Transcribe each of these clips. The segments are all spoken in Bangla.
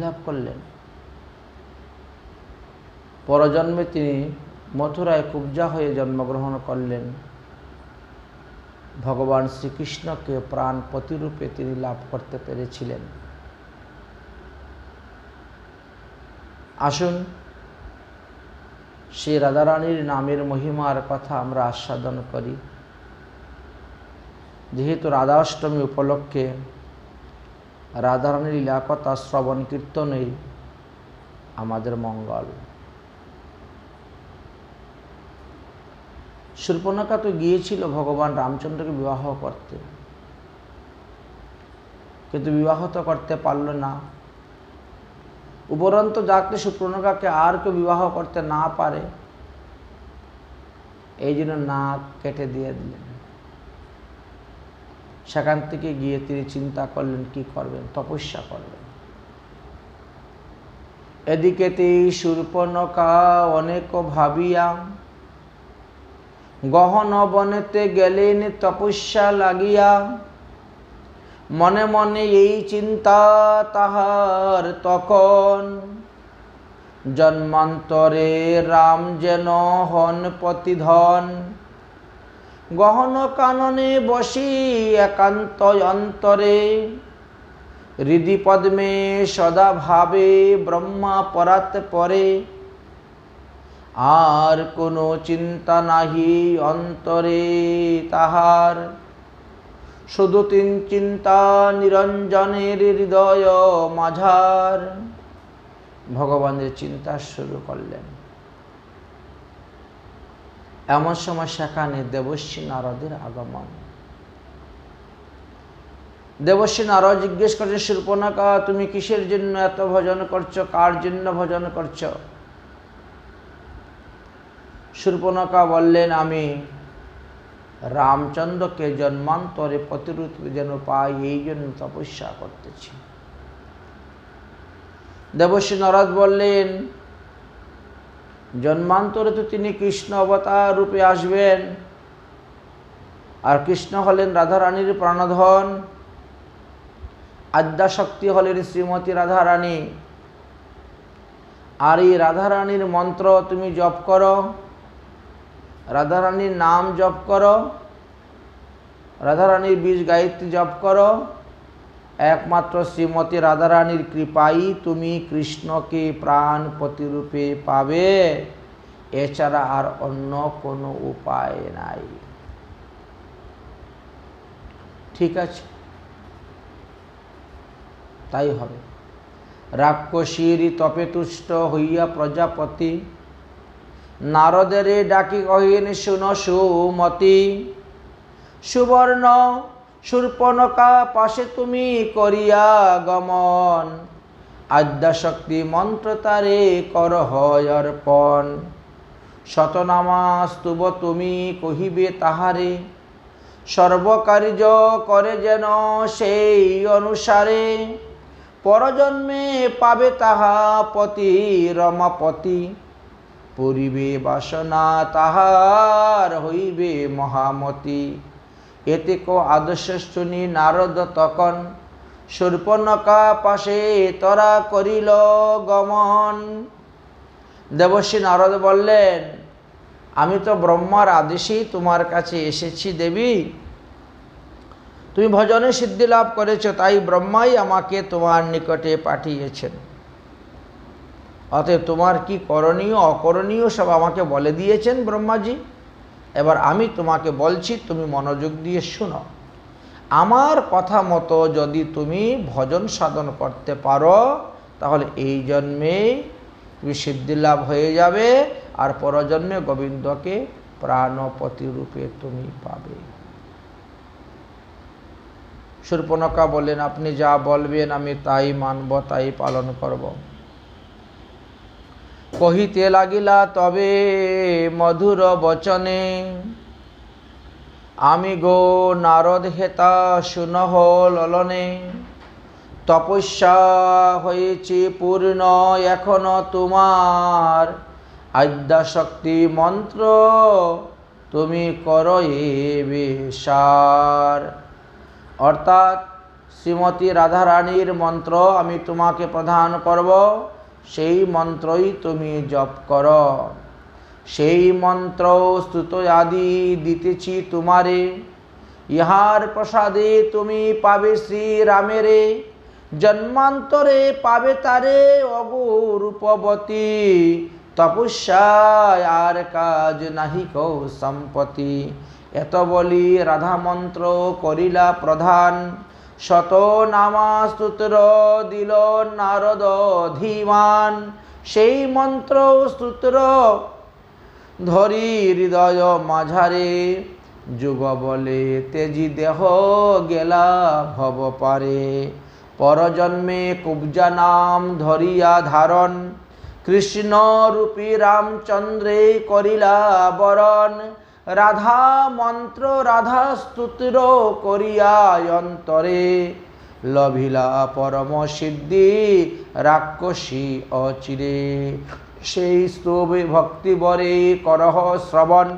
লাভ করলেন। পরজন্মে তিনি মথুরায় কুব্জা হয়ে জন্মগ্রহণ করলেন। ভগবান শ্রীকৃষ্ণকে প্রাণ প্রতিরূপে তিনি লাভ করতে পেরেছিলেন। আসুন সেই রাধারানীর নামের মহিমার কথা আমরা আস্বাদন করি। যেহেতু রাধা অষ্টমী উপলক্ষে রাধারানীর লীলাকথা শ্রবণ কীর্তনেই আমাদের মঙ্গল। শূর্পণখা তো গিয়েছিল ভগবান রামচন্দ্রকে বিবাহ করতে, কিন্তু বিবাহ তো করতে পারল না। উপরন্তু যাকে শূর্পণখাকে আর কেউ বিবাহ করতে না পারে, এই জন্য নাক কেটে দিয়ে দিলেন। সেখান থেকে গিয়ে তিনি চিন্তা করলেন কি করবেন, তপস্যা করবেন। এদিকে শূর্পণখা অনেক ভাবিয়া গহন বনেতে গেলেন তপস্যা লাগিয়া। মনে মনে এই চিন্তা তাহার তখন, জন্মান্তরে রাম যেন হন প্রতিধন। গহন কাননে বসি একান্ত অন্তরে, হৃদি পদ্মে সদা ভাবে ব্রহ্মা পরাত পরে। আর কোনো চিন্তা নাহি অন্তরে তাহার, শুধু তিন চিন্তা নিরঞ্জনের হৃদয় মাঝার। ভগবানের চিন্তা শুরু করলেন। এমন সময় সেখানে দেবর্ষি নারদের আগমন। দেবর্ষি নারদ জিজ্ঞেস করছে, শূর্পণখা তুমি কিসের জন্য এত ভজন করছো, কার জন্য ভজন করছো? শূর্পণখা বললেন, আমি রামচন্দ্রকে জন্মান্তরে প্রতিরূপে যেন পাই, এই জন্য তপস্যা করতেছি। দেবর্ষি নারদ বললেন, জন্মান্তরে তো তিনি কৃষ্ণ অবতার রূপে আসবেন, আর কৃষ্ণ হলেন রাধারানীর প্রাণধন, আদ্যাশক্তি হলেন শ্রীমতী রাধারানী। আর এই রাধারানীর মন্ত্র তুমি জপ করো, রাধারানীর নাম জপ করো, রাধারানীর বীজ গায়ত্রী জপ করো। একমাত্র শ্রীমতী রাধারানীর কৃপাই তুমি কৃষ্ণকে প্রাণ প্রতিরূপে পাবে, এছাড়া আর অন্য কোনো উপায় নাই। ঠিক আছে, তাই হবে। রাক্ষসীর তপে তুষ্ট হইয়া প্রজাপতি নারদের ডাকি কহিন, শুন সুমতি। সুবর্ণ শূর্পণখা পাশে তুমি করিয়া গমন, আদ্যাশক্তি মন্ত্র তারে কর হয় অর্পণ। শতনামা স্তুব তুমি কহিবে তাহারে, সর্বকার্য করে যেন সেই অনুসারে। পরজন্মে পাবে তাহা পতি রমাপতি, পূরিবে বাসনা তাহার হইবে মহামতি। এতে আদর্শ শুনি নারদ তখন, শূর্পণখা পাশে তরা করিল গমন। দেবর্ষি নারদ বললেন, আমি তো ব্রহ্মার আদেশেই তোমার কাছে এসেছি দেবী। তুমি ভজনে সিদ্ধি লাভ করেছ, তাই ব্রহ্মাই আমাকে তোমার নিকটে পাঠিয়েছেন। অতএব তোমার কি করণীয় অকরণীয় সব আমাকে বলে দিয়েছেন ব্রহ্মাজি। এবার আমি তোমাকে বলছি, তুমি মনোযোগ দিয়ে শোনো। আমার কথা মতো যদি তুমি ভজন সাধন করতে পারো, তাহলে এই জন্মে তুমি সিদ্ধি লাভ হয়ে যাবে, আর পরজন্মে গোবিন্দকে প্রাণপতি রূপে তুমি পাবে। শূর্পণখা বললেন, আপনি যা বলবেন আমি তাই মানব, তাই পালন করব। কহিতে লাগিলা তবে মধুর বচনে, আমি গো নারদ হেতা শুনহ ললনে। তপস্যা হয়েছে পূর্ণ এখনো তোমার, আদ্যাশক্তি মন্ত্র তুমি করো এ বেশার। অর্থাৎ শ্রীমতী রাধারানীর মন্ত্র আমি তোমাকে প্রদান করব, সেই মন্ত্রই তুমি জপ করো। সেই মন্ত্র স্তুত আদি দিতেছি তোমারে, ইহার প্রসাদে তুমি পাবে শ্রীরামেরে, জন্মান্তরে পাবে তারে অগুরূপবতী, তপস্যায় আর কাজ নাহি কৌ সম্পত্তি। এত বলি রাধা মন্ত্র করিলা প্রধান, শত নামা স্তোত্র দিল নারদ ধীমান। সেই মন্ত্র স্তোত্র ধরি হৃদয় মাঝারে, যুগ বলে তেজি দেহ গেলা ভব পারে। পরজন্মে কুব্জা নাম ধরিয়া ধারণ, কৃষ্ণ রূপী রামচন্দ্রে করিলা বরণ। রাধা মন্ত্র রাধা স্তোত্র করিয়া অন্তরে, লভিলা পরম সিদ্ধি রাক্ষসী অচিরে। সেই স্তবে ভক্তি বরে করহ শ্রবণ,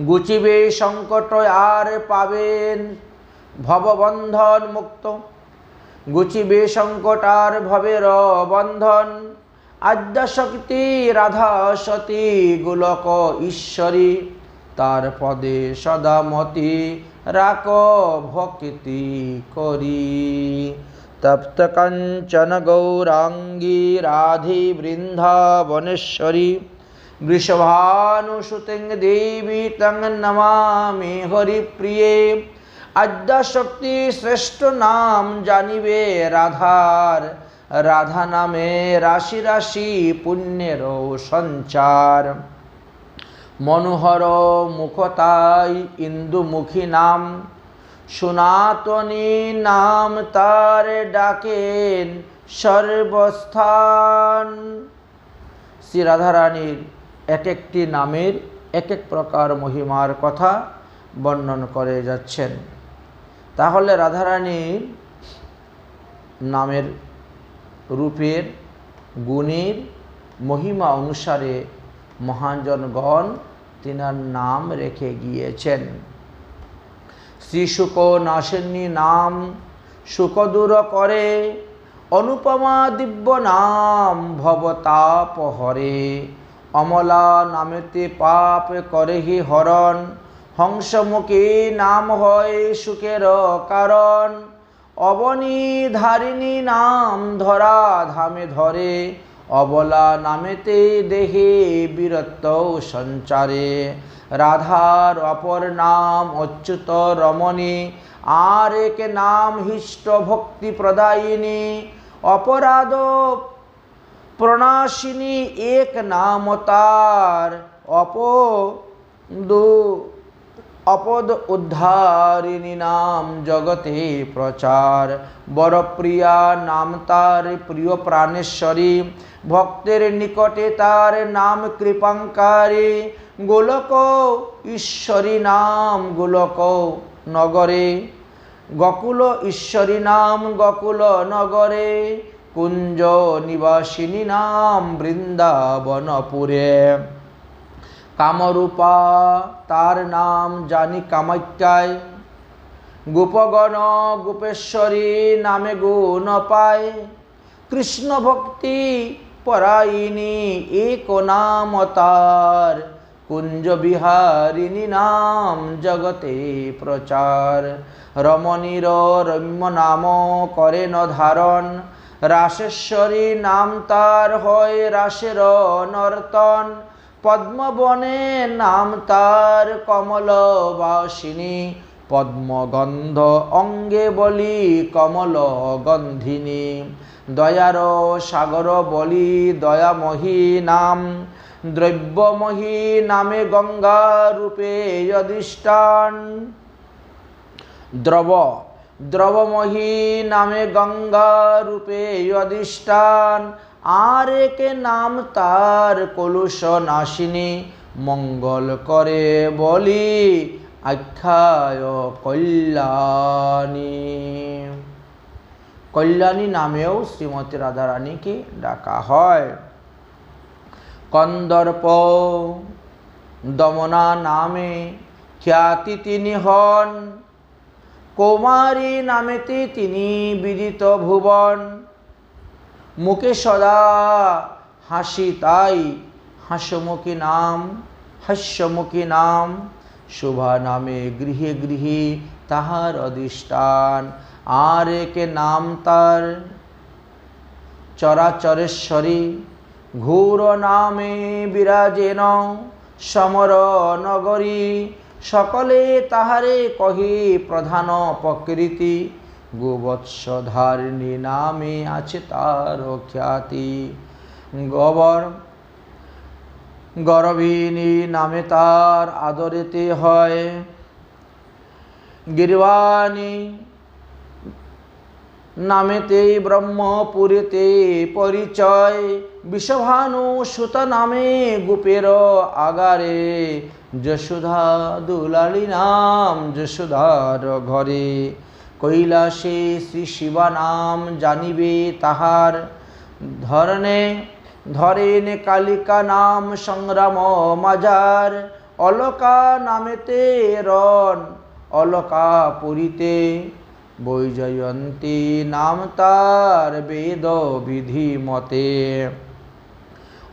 গুচিবে সংকট আর পাবেন ভববন্ধন মুক্ত। গুচিবে সংকট আর ভবের বন্ধন, আদ্যাশক্তি রাধা সতী গোলক ঈশ্বরী। তার পদে সদামতি রাখ ভক্তি করি। তপ্ত কাঞ্চন গৌরাঙ্গী রাধে বৃন্দাবনেশ্বরী, বৃষভানুসুতে দেবী তং নমামি হরিপ্রিয়ে। আদ্যাশক্তি শ্রেষ্ঠ নাম জানিবে রাধার, রাধা নামে রাশি রাশি পুণ্যের সঞ্চার। মনোহর মুখতাই ইন্দুমুখী নাম, সনাতনী নাম তার ডাকেন সর্বস্থান। শ্রী রাধারানীর এক একটি নামের এক এক প্রকার মহিমার কথা বর্ণন করে যাচ্ছেন। তাহলে রাধারানীর নামের রূপের গুণের মহিমা অনুসারে মহাজনগণ তিনার নাম রেখে গিয়েছেন। শ্রী শুক নাশিনী নাম শুক দূর করে, অনুপমা দিব্য নাম ভবতাপ হরে। অমলা নামেতে পাপ করেহি হরণ, হংসমুখী নাম হয় সুখের কারণ। অবনী ধারিণী নাম ধরা ধামে ধরে, অবলা নামেতে দেহে বীরত্ব সঞ্চারে। রাধার অপর নাম অচ্যুত রমণী, আর এক নাম হিষ্ট ভক্তি প্রদায়িনী। অপরাধ প্রণাশিনী এক নাম তার, অপদ উদ্ধারিণী নাম জগতে প্রচার। বরপ্রিয়া নাম তার প্রিয় প্রাণেশ্বরী, ভক্তের নিকটে তার নাম কৃপাঙ্কারী। গোলক ঈশ্বরী নাম গোলক নগরে, গকুল ঈশ্বরী নাম গকুল নগরে। কুঞ্জ নিবাসিনী নাম বৃন্দাবনপুরে। কামরূপা তার নাম জানি কামাখ্যায়, গোপগণ গোপেশ্বরী নামে গুণ পায়। কৃষ্ণ ভক্তি পরায়িনী এক নাম তার, কুঞ্জ বিহারিণী নাম জগতে প্রচার। রমণীর রম্য নাম করেন ধারণ, রাসেশ্বরী নাম তার হয় রাসের নর্তন। পদ্মবনে নাম তার কমলবাসিনী, পদ্মগন্ধ অঙ্গে বলি কমল গন্ধিনী। দয়ার সাগর বলি দয়াময়ী নাম, দ্রব্যময়ী নামে গঙ্গা রূপে অধিষ্ঠান। দ্রবময়ী নামে গঙ্গা রূপে অধিষ্ঠান। আর এক নাম তার কলুষ নাশিনী, মঙ্গল করে বলি আখ্যায় কল্যাণী। কল্যাণী নামেও শ্রীমতী রাধারানীকে ডাকা হয়। কন্দর্প দমনা নামে খ্যাতি তিনি হন, কৌমারী নামেতে তিনি বিদিত ভুবন। মুখে সদা হাসি তাই হাস্যমুখী নাম। শোভা নামে গৃহে গৃহে তাহার অধিষ্ঠান। আর এক নাম তার চরাচরেশ্বরী। ঘোর নামে বিরাজেন সমর নগরী। সকলে তাহারে কহে প্রধান প্রকৃতি। গোবৎসধারিণী নামে আছে তার খ্যাতি। গরবিনী নামে তার আদরেতে হয়। গিরবাণী নামেতে ব্রহ্মপুরেতে পরিচয়। বিষভানু সুত নামে গোপের আগারে। যশোধা দুলালী নাম যশোধার ঘরে। কৈলাসে শ্রী শিবা নাম জানিবে তাহার। ধরেন কালিকা নাম সংগ্রাম মাজার। অলকা নামেতে রণ অলকা পুরীতে। বৈজয়ন্তী নাম তার বেদ বিধি মতে।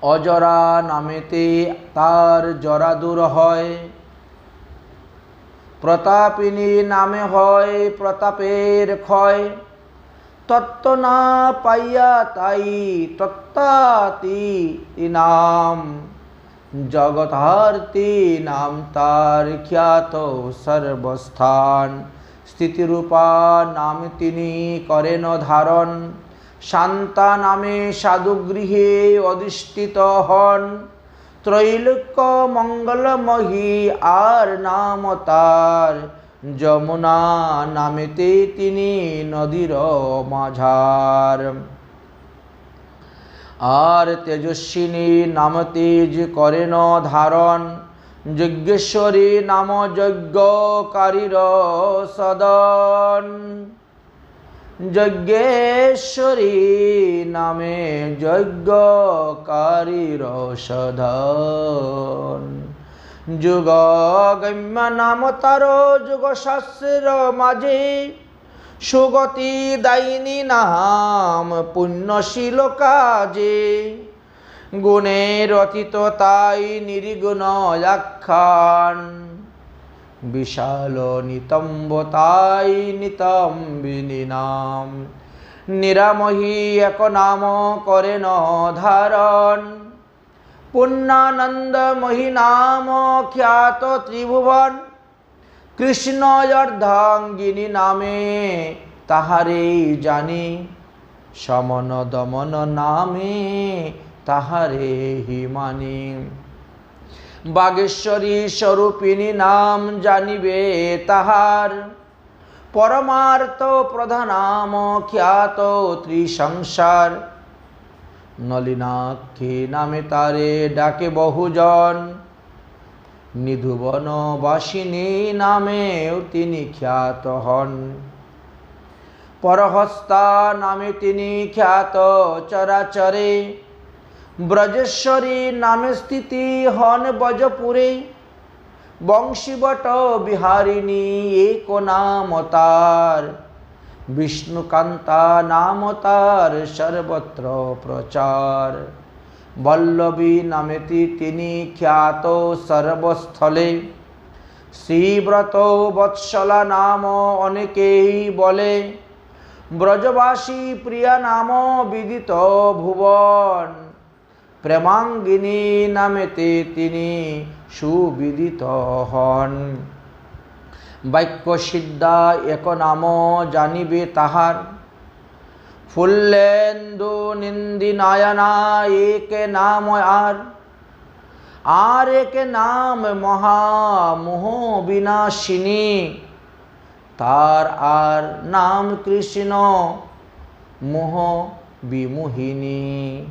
অজরা নামেতে তার জরা দূর হয়। প্রতাপিনী নামে হয় প্রতাপের ক্ষয়। তত্ত্ব না পাইয়া তাই তত্ত্বাতি নাম। জগতার্থী নাম তার খ্যাত সর্বস্থান। স্থিতিরূপা নাম তিনি করেন ধারণ। শান্তা নামে সাধুগৃহে অধিষ্ঠিত হন। ত্রৈলোক্য মঙ্গলময়ী আর নাম তার। যমুনা নামেতে তিনি নদীর মাঝার। আর তেজস্বিনী নাম তেজ করেন ধারণ। যজ্ঞেশ্বরী নাম যজ্ঞকারীর সদন। যজ্ঞেশ্বরী নামে যজ্ঞকারীর সদন। যুগগম্য নাম তার যুগশাস্ত্রের মাঝে। সুগতি দায়িনী নাম পুণ্যশীল কাজে। গুণের অতীত তাই নির্গুণ আখ্যান। বিশাল নিতম্ব তাই নিতম্বিনী নাম। নিরাময়ী এক নাম করেন ধারণ। পুণ্যানন্দময়ী নাম খ্যাত ত্রিভুবন। কৃষ্ণ অর্ধাঙ্গিনী নামে তাহারে জানি। সমন দমন নামে তাহারে হিমানি। বাগেশ্বরী স্বরূপিণী নাম জানিবে তাহার। পরমার্থ প্রধানাম খ্যাত ত্রিসংসার। নলিনাক্ষী নামে তারে ডাকে বহুজন। নিধুবন বাসিনী নামেও তিনি খ্যাত হন। পরহস্তা নামে তিনি খ্যাত চরাচরে। ব্রজেশ্বরী নামে স্থিতি হন ব্রজপুরে। বংশীবট বিহারিণী এক নাম তার। বিষ্ণুকান্তা নাম তার সর্বত্র প্রচার। বল্লভী নামেতে তিনি খ্যাত সর্বস্থলে। শ্রীব্রত বৎসলা নাম অনেকেই বলে। ব্রজবাসী প্রিয়া নাম বিদিত ভুবন। প্রেমাঙ্গিনী নামেতে তিনি সুবিদিত হন। বাক্য সিদ্ধা এক নাম জানিবে তাহার। ফুল্লেন্দু নিন্দি নয়না এক নাম আর এক নাম মহামোহ বিনাশিনী। তার আর নাম কৃষ্ণ মোহ বিমোহিনী।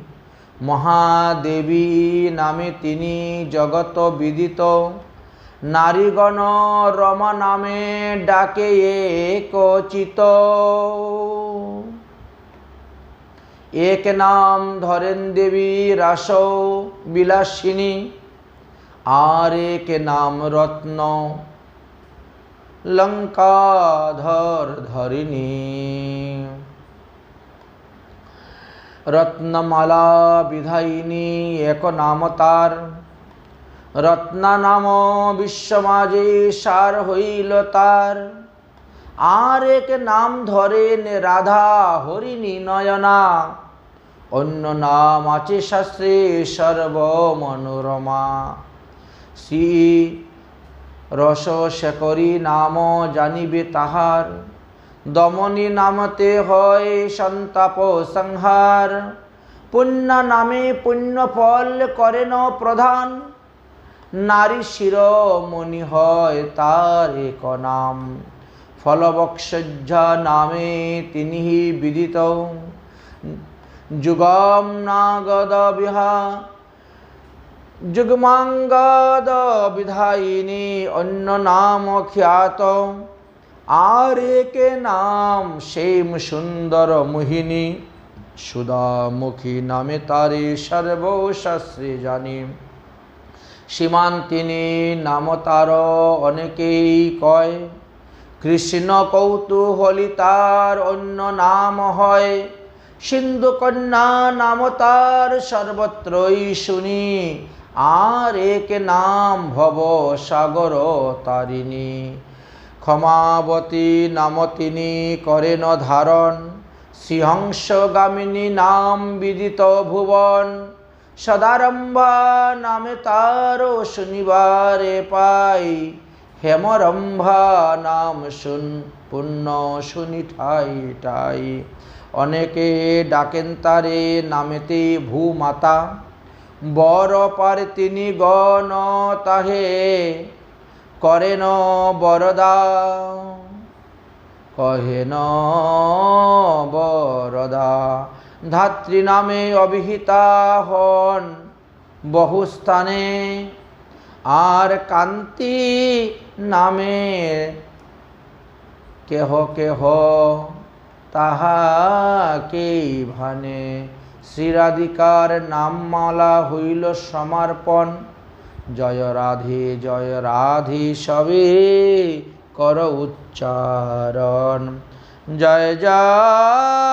মহাদেবী নামে তিনি জগত বিদিত। নারীগণ রমা নামে ডাকে একচিত। এক নাম ধরেন দেবী রাস বিলাসিনী। আর এক নাম রত্ন লঙ্কাধর ধরিণী। রত্নমালা বিধায়িনী এক নাম তার, রত্না নাম বিশ্বমাজে সার হইল তার। আর এক নাম ধরেন রাধা হরিণী নয়না, অন্য নাম আছে শাস্ত্রে সর্ব মনোরমা। শ্রী রস শেখরী নাম জানিবে তাহার, দমনী নামতে হয় সন্তাপ সংহার। পুণ্য নামে পুণ্য ফল করেন প্রধান, নারী শিরোমণি হয় তার এক নাম। ফলবক্ষজ্জা নামে তিনি বিদিত, যুগম নাগদ বিহা যুগমাঙ্গদ বিধায়িনী অন্য নাম খ্যাত। আর একে নাম শ্যাম সুন্দর মোহিনী, সুধামুখী নামে তারে সর্বশাস্ত্রে জানি। সীমান্তিনী নাম তার অনেকেই কয়, কৃষ্ণ কৌতূহলী তার অন্য নাম হয়। সিন্ধু কন্যা নাম তার সর্বত্রই শুনি, আর এক নাম ভব সাগর তারিণী। ক্ষমাবতী নাম তিনি করেন ধারণ, সিংহংসগামিনী নাম বিদিত ভুবন। সদারম্ভা নামে তার শুনিবারে পাই, হেমরম্ভা নাম শুন পুণ্য শুনি ঠাই ঠাই। অনেকে ডাকেন তারে নামেতে ভূমাতা, বর পারে তিনি গণ তাহে করেন বরদা। কহেন বরদা ধাত্রী নামে অভিহিতা হন বহু স্থানে, আর কান্তি নামে কেহ কেহ তাহাকেই ভানে। শ্রীরাধিকার নামমালা হইল সমর্পণ, জয় রাধে সবে কর উচ্চারণ। জয় জয়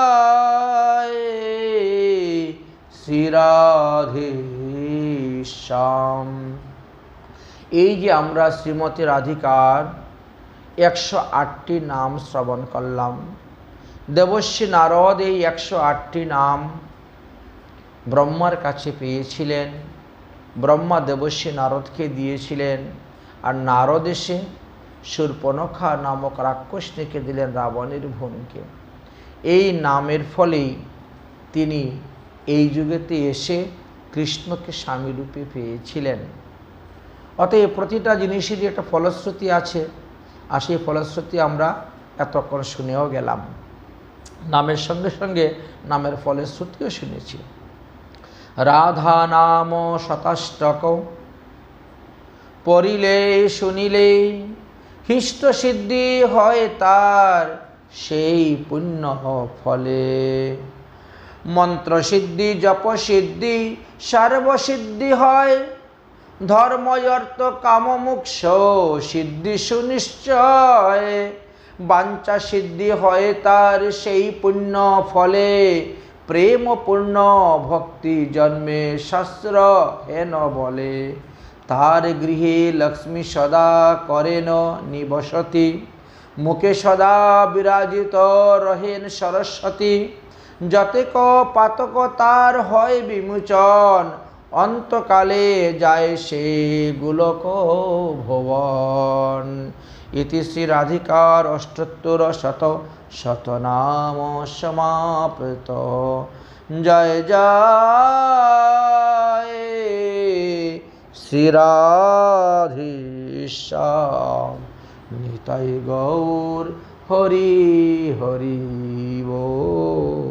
শ্রীরাধে শ্যাম। এই যে আমরা শ্রীমতী রাধিকার 108টি নাম শ্রবণ করলাম। দেবর্ষি নারদ এই 108টি নাম ব্রহ্মার কাছে পেয়েছিলেন, ব্রহ্মা দেবর্ষি নারদকে দিয়েছিলেন, আর নারদ এসে শূর্পণখা নামক রাক্ষসীকে দিলেন রাবণের বোনকে। এই নামের ফলেই তিনি এই যুগেতে এসে কৃষ্ণকে স্বামীরূপে পেয়েছিলেন। অতএব প্রতিটা জিনিসেরই একটা ফলশ্রুতি আছে, আর সেই ফলশ্রুতি আমরা এতক্ষণ শুনেও গেলাম। নামের সঙ্গে সঙ্গে নামের ফলের শ্রুতিও শুনেছি। রাধা নাম শতাষ্টক পড়িলে শুনিলে, হিষ্ট সিদ্ধি হয় তার সেই পুণ্য ফলে। মন্ত্র সিদ্ধি জপ সিদ্ধি সর্বসিদ্ধি হয়, ধর্ম অর্থ কাম মোক্ষ সিদ্ধি সুনিশ্চয়। বাঞ্ছা সিদ্ধি হয় তার সেই পুণ্য ফলে, প্রেম পূর্ণ ভক্তি জন্মে শাস্ত্র হেন বলে। তার গৃহে লক্ষ্মী সদা করেন নিবসতি, মুখে সদা বিরাজিত রহেন সরস্বতী। যতেক পাতক তার হয় বিমোচন, অন্তকালে যায় সে গোলক ভুবন। ইতি শ্রী রাধিকার অষ্টোত্তর শতনাম সমাপ্ত। জয় জয় শ্রী রাধে শ্যাম। নিতাই গৌর হরি হরি বল।